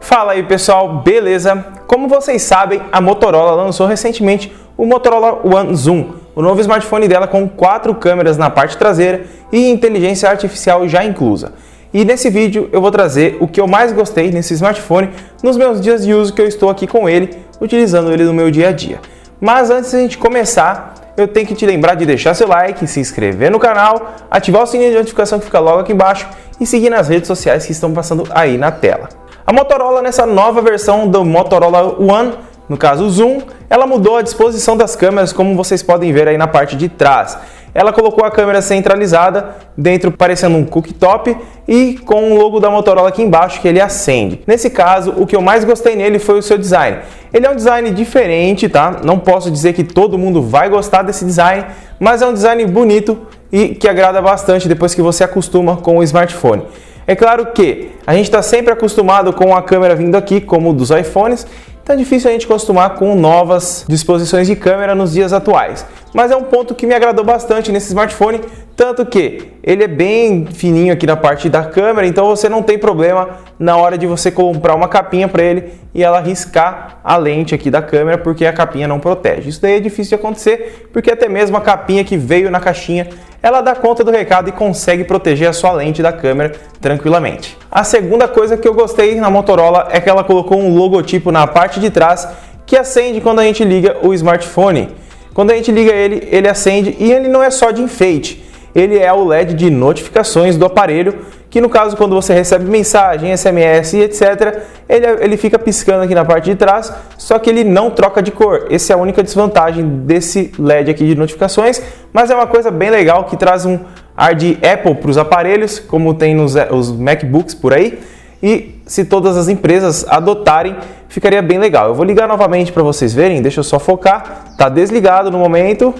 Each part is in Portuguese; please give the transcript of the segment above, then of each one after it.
Fala aí pessoal, beleza? Como vocês sabem, a Motorola lançou recentemente o Motorola One Zoom, o novo smartphone dela com 4 câmeras na parte traseira e inteligência artificial já inclusa. E nesse vídeo eu vou trazer o que eu mais gostei nesse smartphone nos meus dias de uso que eu estou aqui com ele, utilizando ele no meu dia a dia. Mas antes de a gente começar, eu tenho que te lembrar de deixar seu like, se inscrever no canal, ativar o sininho de notificação que fica logo aqui embaixo e seguir nas redes sociais que estão passando aí na tela. A Motorola, nessa nova versão do Motorola One, no caso o Zoom, ela mudou a disposição das câmeras, como vocês podem ver aí na parte de trás. Ela colocou a câmera centralizada dentro, parecendo um cooktop, e com o logo da Motorola aqui embaixo que ele acende. Nesse caso, o que eu mais gostei nele foi o seu design. Ele é um design diferente, tá? Não posso dizer que todo mundo vai gostar desse design, mas é um design bonito e que agrada bastante depois que você acostuma com o smartphone. É claro que a gente está sempre acostumado com a câmera vindo aqui, como dos iPhones, então é difícil a gente acostumar com novas disposições de câmera nos dias atuais. Mas é um ponto que me agradou bastante nesse smartphone, tanto que ele é bem fininho aqui na parte da câmera, então você não tem problema na hora de você comprar uma capinha para ele e ela riscar a lente aqui da câmera, porque a capinha não protege. Isso daí é difícil de acontecer, porque até mesmo a capinha que veio na caixinha, ela dá conta do recado e consegue proteger a sua lente da câmera tranquilamente. A segunda coisa que eu gostei na Motorola é que ela colocou um logotipo na parte de trás que acende quando a gente liga o smartphone. Quando a gente liga ele, ele acende e ele não é só de enfeite. Ele é o LED de notificações do aparelho, que no caso quando você recebe mensagem, SMS e etc, ele fica piscando aqui na parte de trás, só que ele não troca de cor. Essa é a única desvantagem desse LED aqui de notificações, mas é uma coisa bem legal que traz um ar de Apple para os aparelhos, como tem nos os MacBooks por aí, e se todas as empresas adotarem, ficaria bem legal. Eu vou ligar novamente para vocês verem, deixa eu só focar, tá desligado no momento.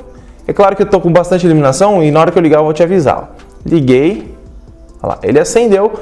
É claro que eu estou com bastante iluminação e na hora que eu ligar eu vou te avisar. Liguei, olha lá, ele acendeu,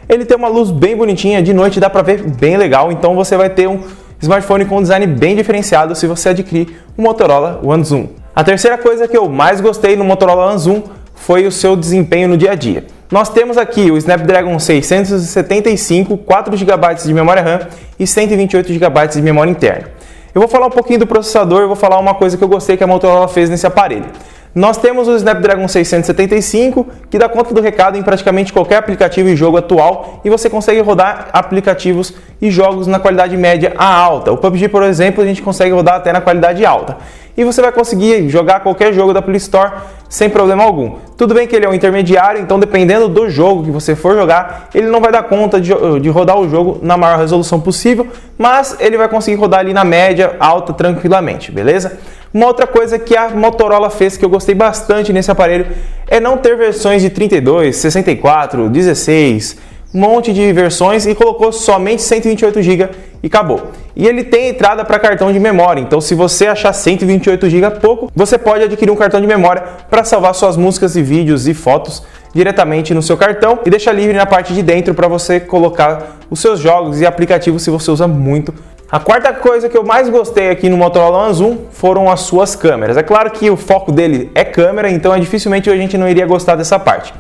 ele tem uma luz bem bonitinha, de noite dá para ver bem legal, então você vai ter um smartphone com um design bem diferenciado se você adquirir o Motorola One Zoom. A terceira coisa que eu mais gostei no Motorola One Zoom foi o seu desempenho no dia a dia. Nós temos aqui o Snapdragon 675, 4 GB de memória RAM e 128 GB de memória interna. Eu vou falar um pouquinho do processador, eu vou falar uma coisa que eu gostei que a Motorola fez nesse aparelho. Nós temos o Snapdragon 675, que dá conta do recado em praticamente qualquer aplicativo e jogo atual, e você consegue rodar aplicativos e jogos na qualidade média a alta. O PUBG, por exemplo, a gente consegue rodar até na qualidade alta. E você vai conseguir jogar qualquer jogo da Play Store sem problema algum. Tudo bem que ele é um intermediário, então dependendo do jogo que você for jogar, ele não vai dar conta de rodar o jogo na maior resolução possível, mas ele vai conseguir rodar ali na média, alta, tranquilamente, beleza? Uma outra coisa que a Motorola fez que eu gostei bastante nesse aparelho é não ter versões de 32, 64, 16, um monte de versões e colocou somente 128 GB e acabou. E ele tem entrada para cartão de memória, então se você achar 128 GB pouco, você pode adquirir um cartão de memória para salvar suas músicas e vídeos e fotos diretamente no seu cartão e deixar livre na parte de dentro para você colocar os seus jogos e aplicativos se você usa muito. A quarta coisa que eu mais gostei aqui no Motorola One Zoom foram as suas câmeras. É claro que o foco dele é câmera, então dificilmente a gente não iria gostar dessa parte.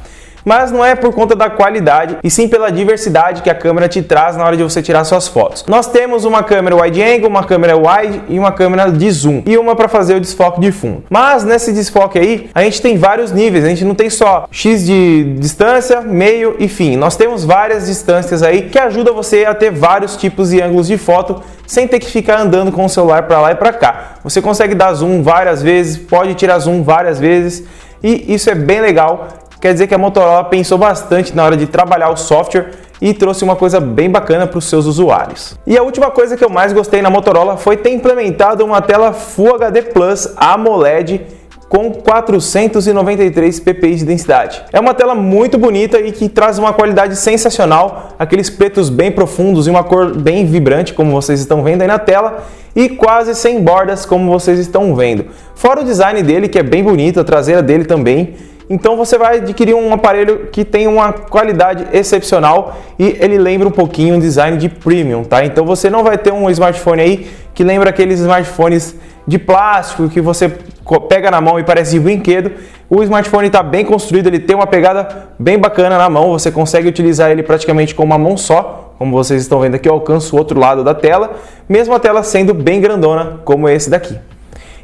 Mas não é por conta da qualidade, e sim pela diversidade que a câmera te traz na hora de você tirar suas fotos. Nós temos uma câmera wide angle, uma câmera wide e uma câmera de zoom, e uma para fazer o desfoque de fundo. Mas nesse desfoque aí, a gente tem vários níveis, a gente não tem só X de distância, meio e fim. Nós temos várias distâncias aí que ajudam você a ter vários tipos e ângulos de foto sem ter que ficar andando com o celular para lá e para cá. Você consegue dar zoom várias vezes, pode tirar zoom várias vezes, e isso é bem legal. Quer dizer que a Motorola pensou bastante na hora de trabalhar o software e trouxe uma coisa bem bacana para os seus usuários. E a última coisa que eu mais gostei na Motorola foi ter implementado uma tela Full HD Plus AMOLED com 493 ppi de densidade. É uma tela muito bonita e que traz uma qualidade sensacional, aqueles pretos bem profundos e uma cor bem vibrante, como vocês estão vendo aí na tela, e quase sem bordas, como vocês estão vendo. Fora o design dele, que é bem bonito, a traseira dele também. Então você vai adquirir um aparelho que tem uma qualidade excepcional e ele lembra um pouquinho um design de premium, tá? Então você não vai ter um smartphone aí que lembra aqueles smartphones de plástico que você pega na mão e parece de brinquedo. O smartphone está bem construído, ele tem uma pegada bem bacana na mão, você consegue utilizar ele praticamente com uma mão só, Como vocês estão vendo aqui, eu alcanço o outro lado da tela, mesmo a tela sendo bem grandona, como esse daqui.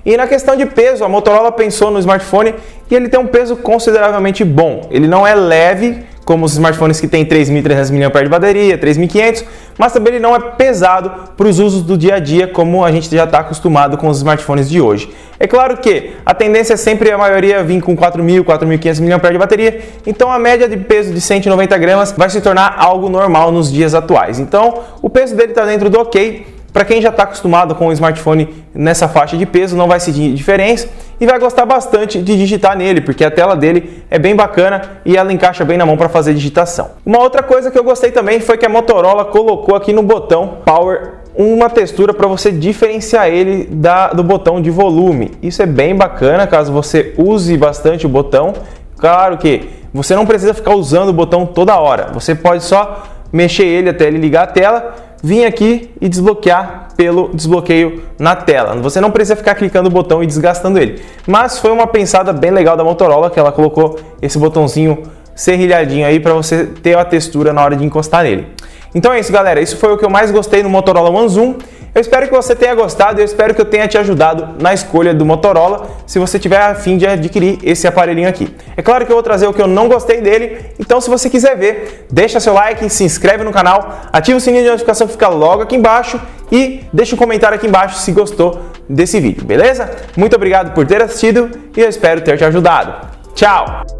E na questão de peso, a Motorola pensou no smartphone e ele tem um peso consideravelmente bom. Ele não é leve, como os smartphones que tem 3.300 mAh de bateria, 3.500, mas também ele não é pesado para os usos do dia a dia, como a gente já está acostumado com os smartphones de hoje. É claro que a tendência é sempre a maioria vir com 4.000, 4.500 mAh de bateria, então a média de peso de 190 gramas vai se tornar algo normal nos dias atuais. Então o peso dele está dentro do ok. Para quem já está acostumado com o smartphone nessa faixa de peso, não vai sentir diferença e vai gostar bastante de digitar nele, porque a tela dele é bem bacana e ela encaixa bem na mão para fazer digitação. Uma outra coisa que eu gostei também foi que a Motorola colocou aqui no botão Power uma textura para você diferenciar ele do botão de volume. Isso é bem bacana caso você use bastante o botão. Claro que você não precisa ficar usando o botão toda hora, você pode só mexer ele até ele ligar a tela, vir aqui e desbloquear pelo desbloqueio na tela. Você não precisa ficar clicando o botão e desgastando ele. Mas foi uma pensada bem legal da Motorola, que ela colocou esse botãozinho serrilhadinho aí para você ter a textura na hora de encostar nele. Então é isso, galera. Isso foi o que eu mais gostei no Motorola One Zoom. Eu espero que você tenha gostado e eu espero que eu tenha te ajudado na escolha do Motorola, se você tiver a fim de adquirir esse aparelhinho aqui. É claro que eu vou trazer o que eu não gostei dele, então se você quiser ver, deixa seu like, se inscreve no canal, ativa o sininho de notificação que fica logo aqui embaixo e deixa um comentário aqui embaixo se gostou desse vídeo, beleza? Muito obrigado por ter assistido e eu espero ter te ajudado. Tchau!